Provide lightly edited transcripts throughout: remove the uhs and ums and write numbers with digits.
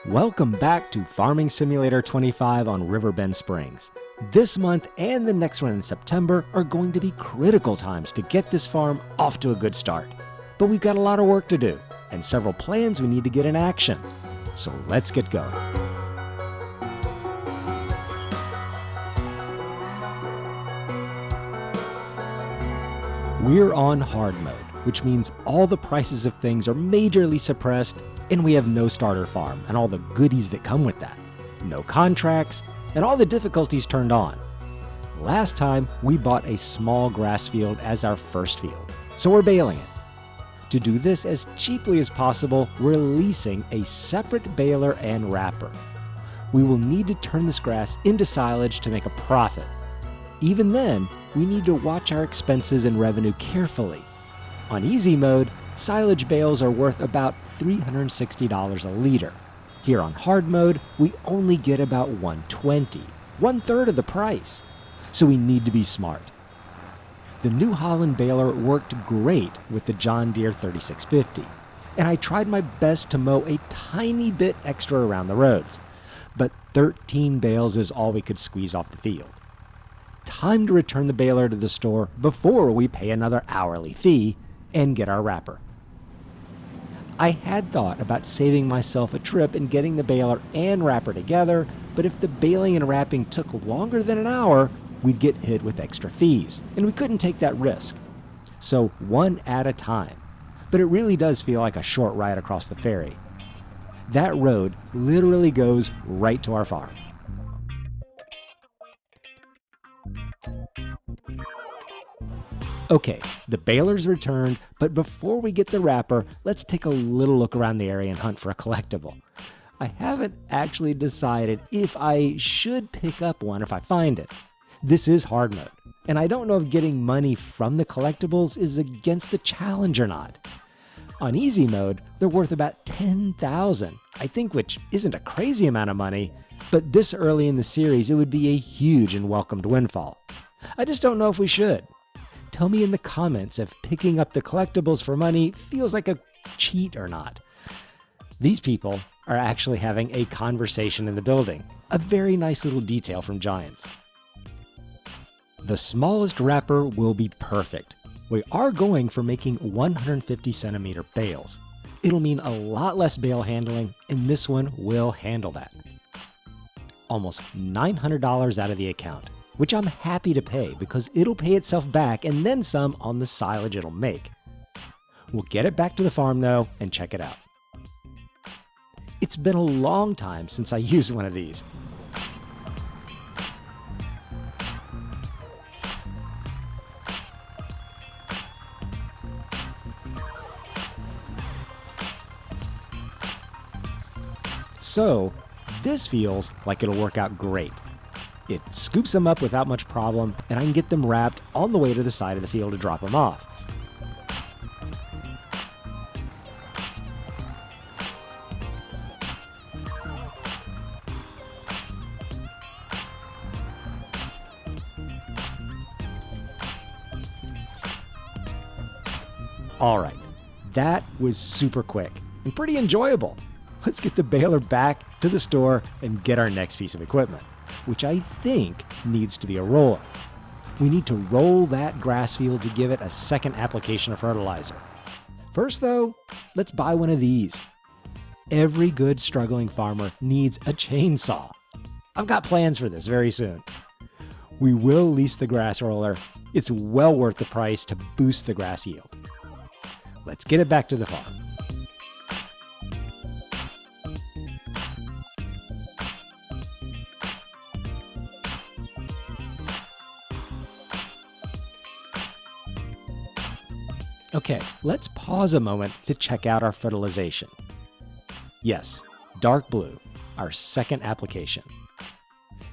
Welcome back to Farming Simulator 25 on Riverbend Springs. This month and the next one in September are going to be critical times to get this farm off to a good start. But we've got a lot of work to do and several plans we need to get in action. So let's get going. We're on hard mode, which means all the prices of things are majorly suppressed and we have no starter farm and all the goodies that come with that. No contracts, and all the difficulties turned on. Last time, we bought a small grass field as our first field, so we're baling it. To do this as cheaply as possible, we're leasing a separate baler and wrapper. We will need to turn this grass into silage to make a profit. Even then, we need to watch our expenses and revenue carefully. On easy mode, silage bales are worth about $360 a liter. Here on hard mode, we only get about $120, one-third of the price. So we need to be smart. The New Holland baler worked great with the John Deere 3650, and I tried my best to mow a tiny bit extra around the roads, but 13 bales is all we could squeeze off the field. Time to return the baler to the store before we pay another hourly fee and get our wrapper. I had thought about saving myself a trip and getting the baler and wrapper together, but if the baling and wrapping took longer than an hour, we'd get hit with extra fees, and we couldn't take that risk. So one at a time. But it really does feel like a short ride across the ferry. That road literally goes right to our farm. Okay, the baler's returned, but before we get the wrapper, let's take a little look around the area and hunt for a collectible. I haven't actually decided if I should pick up one if I find it. This is hard mode, and I don't know if getting money from the collectibles is against the challenge or not. On easy mode, they're worth about $10,000, I think, which isn't a crazy amount of money, but this early in the series it would be a huge and welcomed windfall. I just don't know if we should. Tell me in the comments if picking up the collectibles for money feels like a cheat or not. These people are actually having a conversation in the building, a very nice little detail from Giants. The smallest wrapper will be perfect. We are going for making 150 centimeter bales. It'll mean a lot less bale handling, and this one will handle that. Almost $900 out of the account, which I'm happy to pay because it'll pay itself back and then some on the silage it'll make. We'll get it back to the farm though and check it out. It's been a long time since I used one of these. So, this feels like it'll work out great. It scoops them up without much problem, and I can get them wrapped on the way to the side of the field to drop them off. Alright, that was super quick and pretty enjoyable. Let's get the baler back to the store and get our next piece of equipment, which I think needs to be a roller. We need to roll that grass field to give it a second application of fertilizer. First though, let's buy one of these. Every good struggling farmer needs a chainsaw. I've got plans for this very soon. We will lease the grass roller. It's well worth the price to boost the grass yield. Let's get it back to the farm. Okay, let's pause a moment to check out our fertilization. Yes, dark blue, our second application.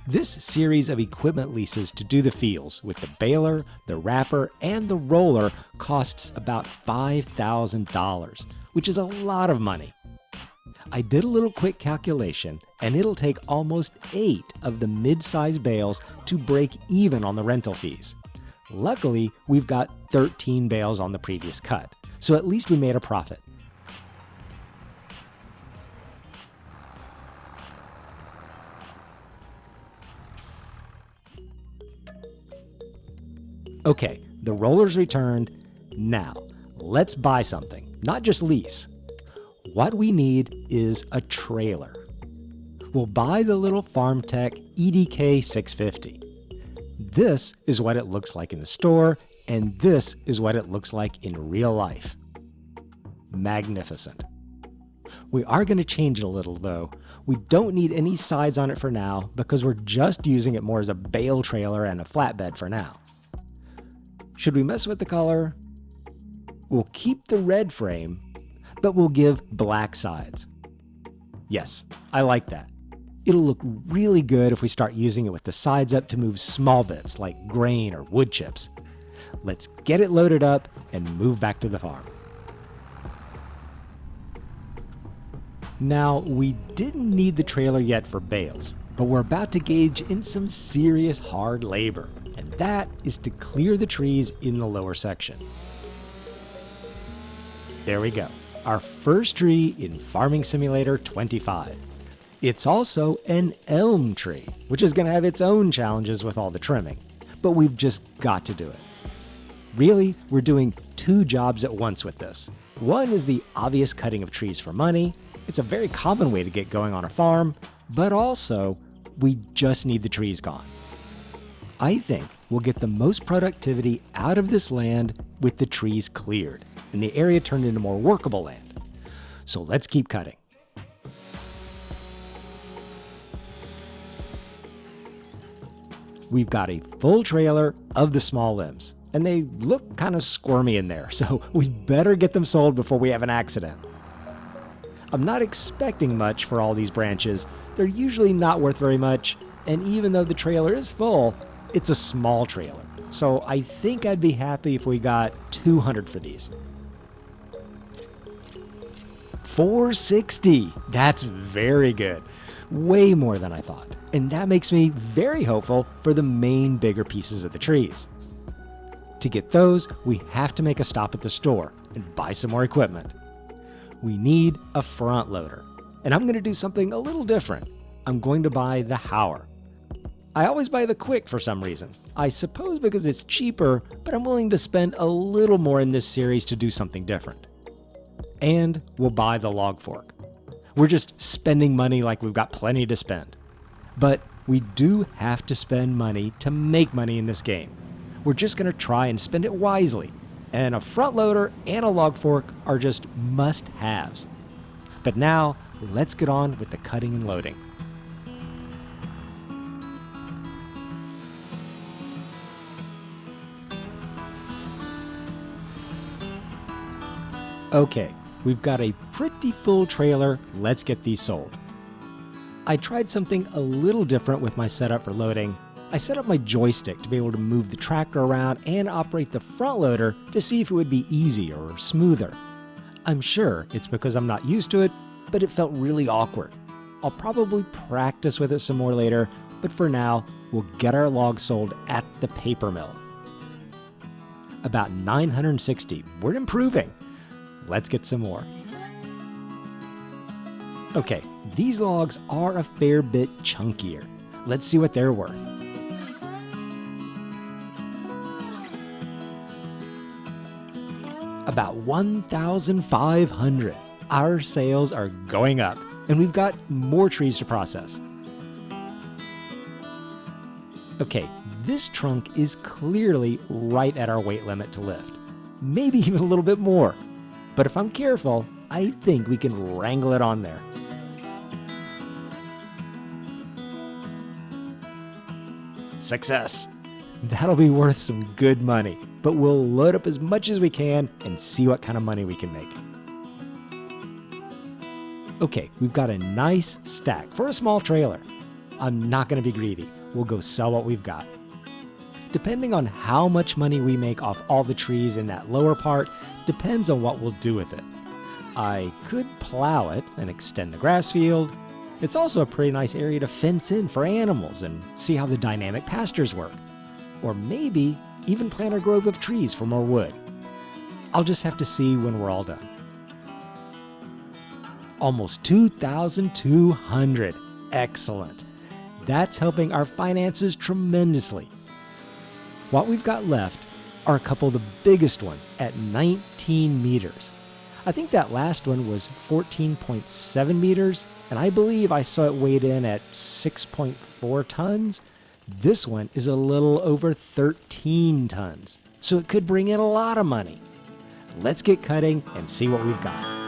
This series of equipment leases to do the fields with the baler, the wrapper, and the roller costs about $5,000, which is a lot of money. I did a little quick calculation, and it'll take almost 8 of the mid-size bales to break even on the rental fees. Luckily, we've got 13 bales on the previous cut, so at least we made a profit. Okay, the roller's returned. Now, let's buy something, not just lease. What we need is a trailer. We'll buy the little FarmTech EDK 650. This is what it looks like in the store, and this is what it looks like in real life. Magnificent. We are going to change it a little though. We don't need any sides on it for now because we're just using it more as a bale trailer and a flatbed for now. Should we mess with the color? We'll keep the red frame, but we'll give black sides. Yes, I like that. It'll look really good if we start using it with the sides up to move small bits like grain or wood chips. Let's get it loaded up and move back to the farm. Now, we didn't need the trailer yet for bales, but we're about to engage in some serious hard labor, and that is to clear the trees in the lower section. There we go, our first tree in Farming Simulator 25. It's also an elm tree, which is going to have its own challenges with all the trimming, but we've just got to do it. Really, we're doing two jobs at once with this. One is the obvious cutting of trees for money. It's a very common way to get going on a farm, but also, we just need the trees gone. I think we'll get the most productivity out of this land with the trees cleared, and the area turned into more workable land. So let's keep cutting. We've got a full trailer of the small limbs, and they look kind of squirmy in there, so we better get them sold before we have an accident. I'm not expecting much for all these branches. They're usually not worth very much, and even though the trailer is full, it's a small trailer. So I think I'd be happy if we got 200 for these. $460. That's very good. Way more than I thought. And that makes me very hopeful for the main bigger pieces of the trees. To get those, we have to make a stop at the store and buy some more equipment. We need a front loader, and I'm going to do something a little different. I'm going to buy the Hauer. I always buy the Quick for some reason. I suppose because it's cheaper, but I'm willing to spend a little more in this series to do something different. And we'll buy the log fork. We're just spending money like we've got plenty to spend. But we do have to spend money to make money in this game. We're just going to try and spend it wisely. And a front loader and a log fork are just must-haves. But now, let's get on with the cutting and loading. Okay, we've got a pretty full trailer. Let's get these sold. I tried something a little different with my setup for loading. I set up my joystick to be able to move the tractor around and operate the front loader to see if it would be easier or smoother. I'm sure it's because I'm not used to it, but it felt really awkward. I'll probably practice with it some more later, but for now, we'll get our logs sold at the paper mill. About 960, we're improving. Let's get some more. Okay, these logs are a fair bit chunkier. Let's see what they're worth. About 1,500. Our sales are going up, and we've got more trees to process. Okay, this trunk is clearly right at our weight limit to lift. Maybe even a little bit more. But if I'm careful, I think we can wrangle it on there. Success! That'll be worth some good money, but we'll load up as much as we can and see what kind of money we can make. Okay, we've got a nice stack for a small trailer. I'm not going to be greedy. We'll go sell what we've got. Depending on how much money we make off all the trees in that lower part, depends on what we'll do with it. I could plow it and extend the grass field. It's also a pretty nice area to fence in for animals and see how the dynamic pastures work. Or maybe even plant a grove of trees for more wood. I'll just have to see when we're all done. Almost 2,200. Excellent. That's helping our finances tremendously. What we've got left are a couple of the biggest ones at 19 meters. I think that last one was 14.7 meters, and I believe I saw it weighed in at 6.4 tons. This one is a little over 13 tons, so it could bring in a lot of money. Let's get cutting and see what we've got.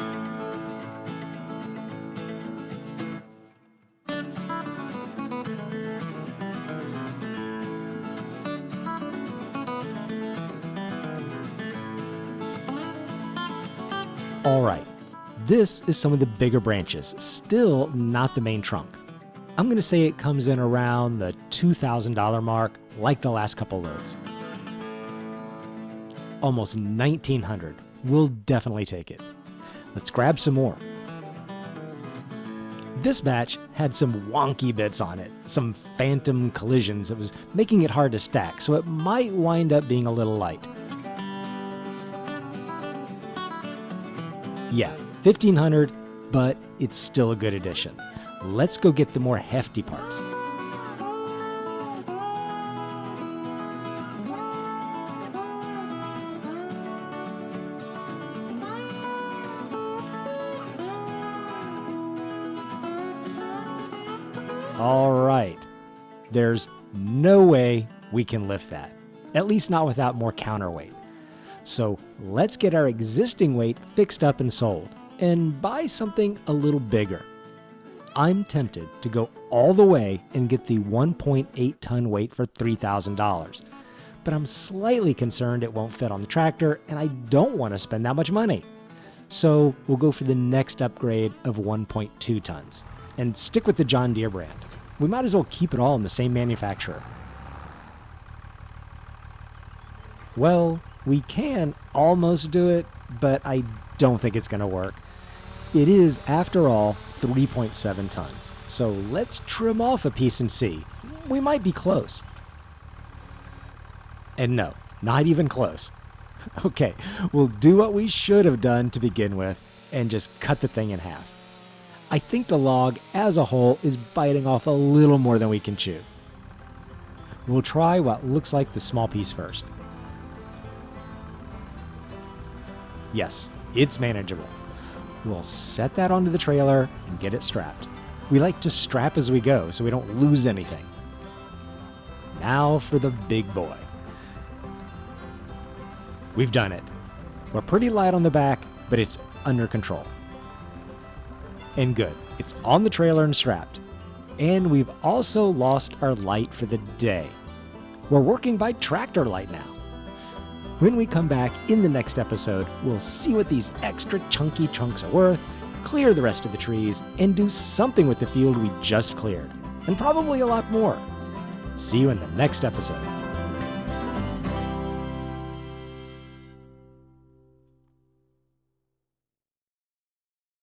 All right, this is some of the bigger branches, still not the main trunk. I'm going to say it comes in around the $2,000 mark, like the last couple loads. Almost 1,900. We'll definitely take it. Let's grab some more. This batch had some wonky bits on it, some phantom collisions that was making it hard to stack, so it might wind up being a little light. Yeah, 1,500, but it's still a good addition. Let's go get the more hefty parts. All right, there's no way we can lift that, at least not without more counterweight. So let's get our existing weight fixed up and sold, and buy something a little bigger. I'm tempted to go all the way and get the 1.8 ton weight for $3,000, but I'm slightly concerned it won't fit on the tractor, and I don't want to spend that much money. So we'll go for the next upgrade of 1.2 tons, and stick with the John Deere brand. We might as well keep it all in the same manufacturer. Well, we can almost do it, but I don't think it's going to work. It is, after all, 3.7 tons. So let's trim off a piece and see. We might be close. And no, not even close. Okay, we'll do what we should have done to begin with and just cut the thing in half. I think the log as a whole is biting off a little more than we can chew. We'll try what looks like the small piece first. Yes, it's manageable. We'll set that onto the trailer and get it strapped. We like to strap as we go so we don't lose anything. Now for the big boy. We've done it. We're pretty light on the back, but it's under control. And good, it's on the trailer and strapped. And we've also lost our light for the day. We're working by tractor light now. When we come back in the next episode, we'll see what these extra chunky chunks are worth, clear the rest of the trees, and do something with the field we just cleared. And probably a lot more. See you in the next episode.